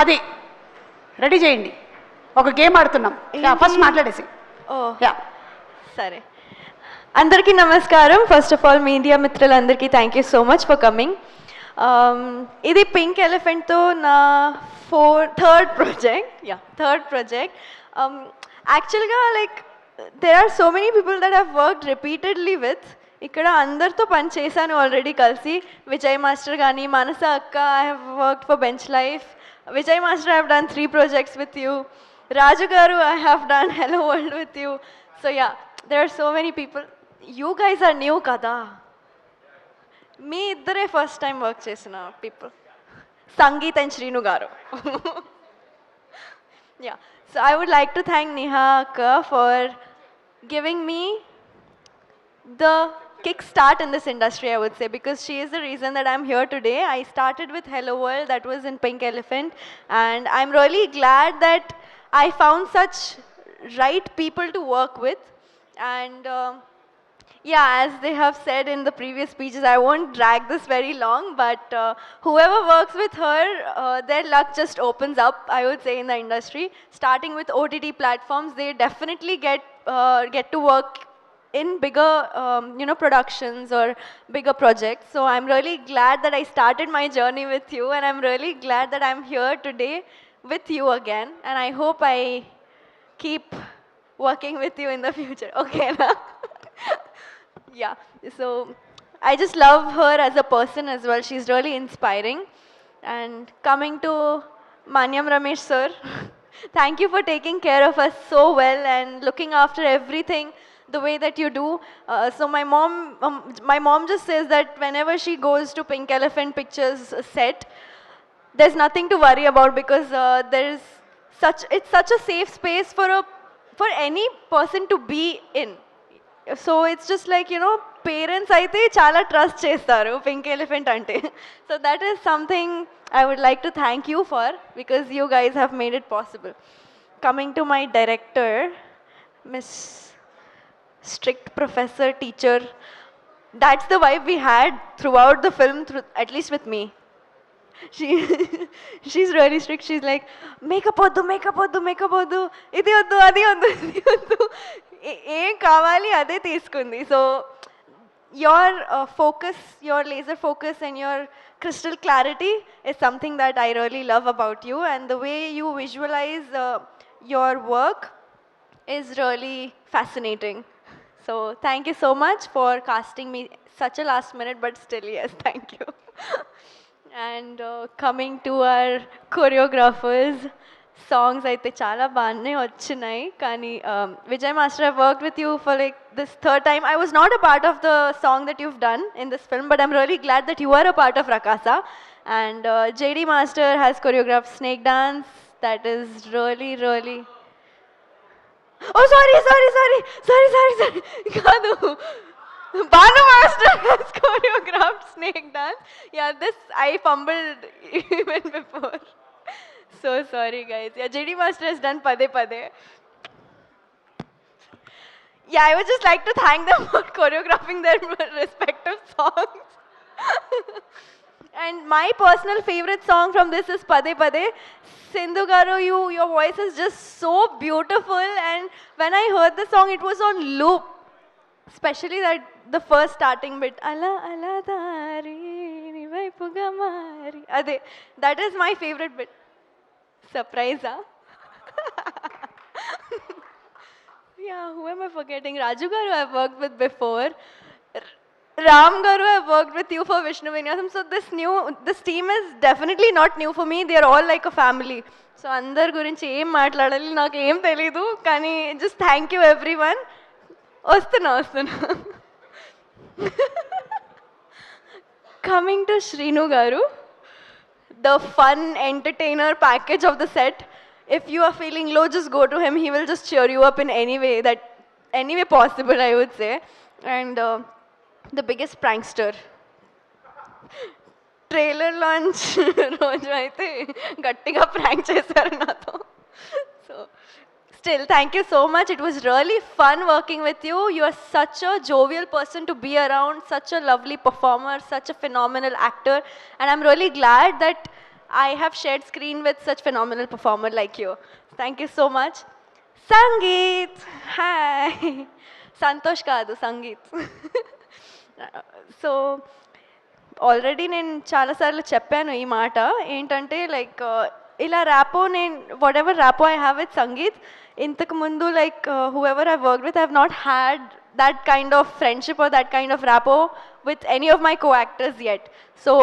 అది రెడీ చేయండి, ఒక గేమ్ ఆడుతున్నాం. ఫస్ట్ మాట్లాడేసి. యా సరే, అందరికీ నమస్కారం. ఫస్ట్ ఆఫ్ ఆల్ మీడియా మిత్రులందరికీ thank you so much for coming. ఇది పింక్ ఎలిఫెంట్తో నా థర్డ్ ప్రాజెక్ట్. యాక్చువల్గా like there are so many people that I've worked repeatedly with. ఇక్కడ అందరితో పని చేశాను ఆల్రెడీ కలిసి. విజయ్ మాస్టర్ కానీ, మానస అక్క, I have worked for Bench Life. Vijay Master, I have done 3 projects with you. Raju Garu, I have done Hello World with you. So yeah, there are so many people. You guys are new kada. Me iddare first time work chesina people. Sangeet and Shrinu Garu. Yeah, so I would like to thank Neha Akka for giving me the kickstart in this industry, I would say, because she is the reason that I'm here today. I started with Hello World, that was in Pink Elephant, and I'm really glad that I found such right people to work with. And yeah, as they have said in the previous speeches, I won't drag this very long, but whoever works with her, their luck just opens up, I would say, in the industry. Starting with OTT platforms, they definitely get to work in bigger productions or bigger projects. So I'm really glad that I started my journey with you, and I'm really glad that I'm here today with you again, and I hope I keep working with you in the future. Okay na? Yeah, so I just love her as a person as well. She's really inspiring. And coming to Manyam Ramesh sir, thank you for taking care of us so well and looking after everything the way that you do. So my mom just says that whenever she goes to Pink Elephant Pictures set, there's nothing to worry about, because it's such a safe space for any person to be in. So it's just like, parents aithe chala trust chestaru Pink Elephant ante. So that is something I would like to thank you for, because you guys have made it possible. Coming to my director, Miss Strict Professor Teacher, that's the vibe we had throughout the film, at least with me. She's really strict. She's like, makeup oddu, idi oddu, adi oddu, ఏం కావాలి అదే తీసుకుంది. So your focus, your laser focus and your crystal clarity is something that I really love about you, and the way you visualize your work is really fascinating. So thank you so much for casting me such a last minute, but still yes, thank you. And coming to our choreographers, songs aithe chala baane vachinayi, kani Vijay Master, I've worked with you for like this third time. I was not a part of the song that you've done in this film, but I'm really glad that you are a part of Rakasa. And JD Master has choreographed Snake Dance. That is really oh sorry kadu, Banu Master has choreographed Snake Dance. Yeah, this I fumbled even before. So sorry guys. Yeah, JD Master has done Pade Pade. Yeah, I would just like to thank them for choreographing their respective songs. And my personal favorite song from this is Pade Pade. Sindhu Garu, your voice is just so beautiful, and when I heard the song, it was on loop. Especially the first starting bit, ala ala dari ni vaipuga mari, ade, that is my favorite bit. Surprise, huh? Yeah, who am I forgetting? Raju Garu I've worked with before. Ram Garu, I've worked with you for Vishnu Vinyasam. So this team is definitely not new for me. They are all like a family. So andar gurinchi em maatladali naaku em telidu, kani just thank you everyone. Ostuna Coming to Shrinu Garu, the fun entertainer package of the set. If you are feeling low, just go to him. He will just cheer you up in any way possible, I would say. And the biggest prankster. Trailer launch roju aithe gattiga prank chesaru nato. So still, thank you so much. It was really fun working with you. You are such a jovial person to be around, such a lovely performer, such a phenomenal actor. And I'm really glad that I have shared screen with such phenomenal performer like you. Thank you so much. Sangeet, hi. Santosh kaadu, Sangeet. So, already నేను చాలాసార్లు చెప్పాను ఈ మాట ఏంటంటే like ఇలా rapport నేను whatever rapport I have with Sangeeth ఇంతకు ముందు like whoever I work with I have not had that kind of friendship or that kind of rapport with any of my co actors yet so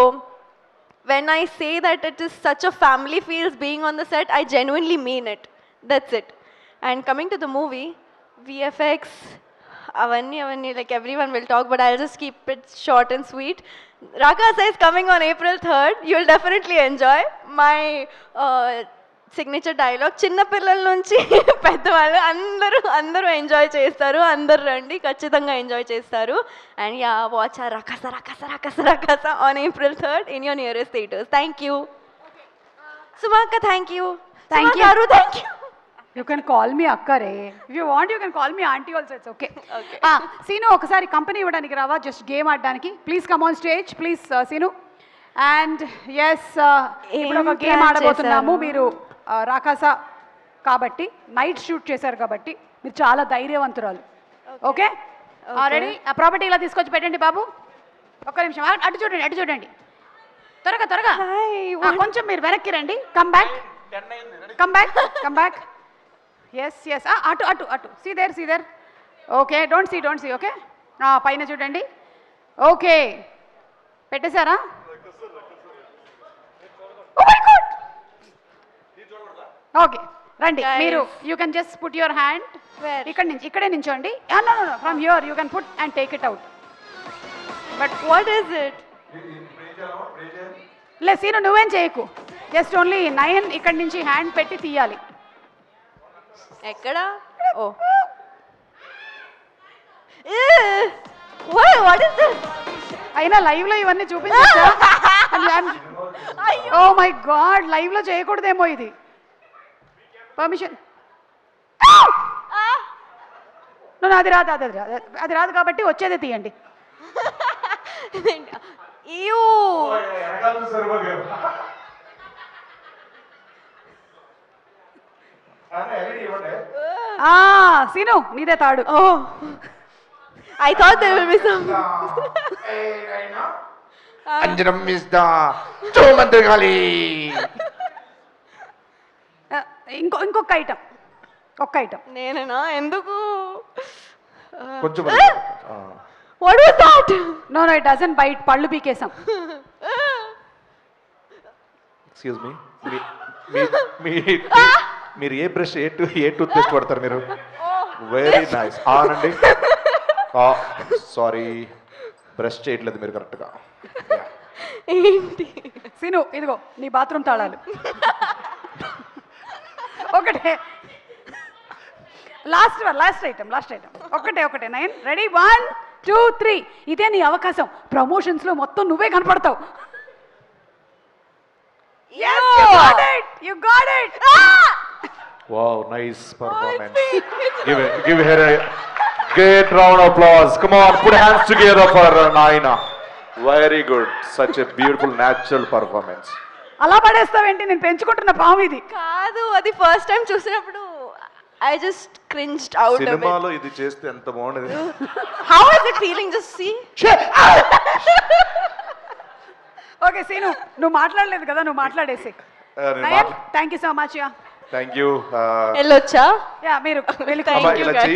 when I say that it is such a family feels being on the set, I genuinely mean it. That's it. And coming to the movie, VFX, avanni, like everyone will talk, but I'll just keep it short and sweet. Rakasa is coming on April 3rd. You'll definitely enjoy my signature dialogue చిన్న పిల్లల నుంచి పెద్దవాళ్ళు అందరూ enjoy చేస్తారు అందరు రండి ఖచ్చితంగా enjoy చేస్తారు అండ్ యా వాచ్ ఆ రకస on April 3rd in your nearest theatres thank you సుమాక్క thank you thank you you can call me అక్కరే if you want you can call me aunty also it's okay Seenu ఒకసారి company ఇవ్వడానికి రావా just game ఆడడానికి please come on stage please Seenu and yes ఇప్పుడు ఒక game ఆడబోతున్నాము మీరు రాకాస కాబట్టి నైట్ షూట్ చేశారు కాబట్టి మీరు చాలా ధైర్యవంతురాలు ఓకే ఆల్రెడీ ఆ ప్రాపర్టీ ఇలా తీసుకొచ్చి పెట్టండి బాబు ఒక్క నిమిషం అటు చూడండి త్వరగా కొంచెం మీరు వెనక్కి రండి కమ్ బ్యాక్ ఎస్ అటు see there okay don't see okay పైన చూడండి ఓకే పెట్టేశారా ఓకే రండి మీరు you can just put your hand ఇక్కడే నించోండి no from here you can put and take it out but what is it లే సీను నువ్వేం చేయకు జస్ట్ ఓన్లీ 9 ఇక్కడి నుంచి హ్యాండ్ పెట్టి తీయాలి ఎక్కడ ఓ వాట్ ఇస్ దిస్ అయినా లైవ్ లో ఇవన్నీ చూపించచ్చా ఓ మై గాడ్ లైవ్ లో చేయకూడదేమో ఇది పర్మిషన్ అది రాదు కాబట్టి వచ్చేదే తీయండి సీను నీదే తాడు ఓ I thought there will be some. Anjanam is the Chomantragali. ఇంకొక ఐటమ్ నేనేనా ఎందుకు కొంచెం what was that no it doesn't bite పళ్ళు పీకేసాం ఎక్స్క్యూజ్ మీ మీరు ఏ బ్రష్ ఏ టూత్ పేస్ట్ వాడతారు మీరు వెరీ నైస్ ఆనండి సారీ బ్రష్ చేయట్లేదు మీరు కరెక్ట్గా ఏంటి సీను ఇదిగో నీ బాత్రూమ్ తాళాలు ఒకటే లాస్ట్ ఐటమ్ ఒకటే 9 రెడీ 1 2 3 ఇదే నీ అవకాశం ప్రమోషన్స్ లో మొత్తం నువ్వే కనపడతావు you got it wow nice performance give her a great round of applause come on put hands together for Naina very good such a beautiful natural performance అలా పడేస్తావేంటి నేను పెంచుకుంటున్న పాము ఇది కాదు అది ఫస్ట్ టైం చూసినప్పుడు I just cringed out of it సినిమాలో ఇది చేస్తే ఎంత బాగుండేది how is it feeling just see okay Seenu నువ్వు మాట్లాడలేదు కదా నువ్వు మాట్లాడేసి thank you so much ya thank you వెళ్ళొచ్చా యా మీరు వెళ్ళి Thank you, guys.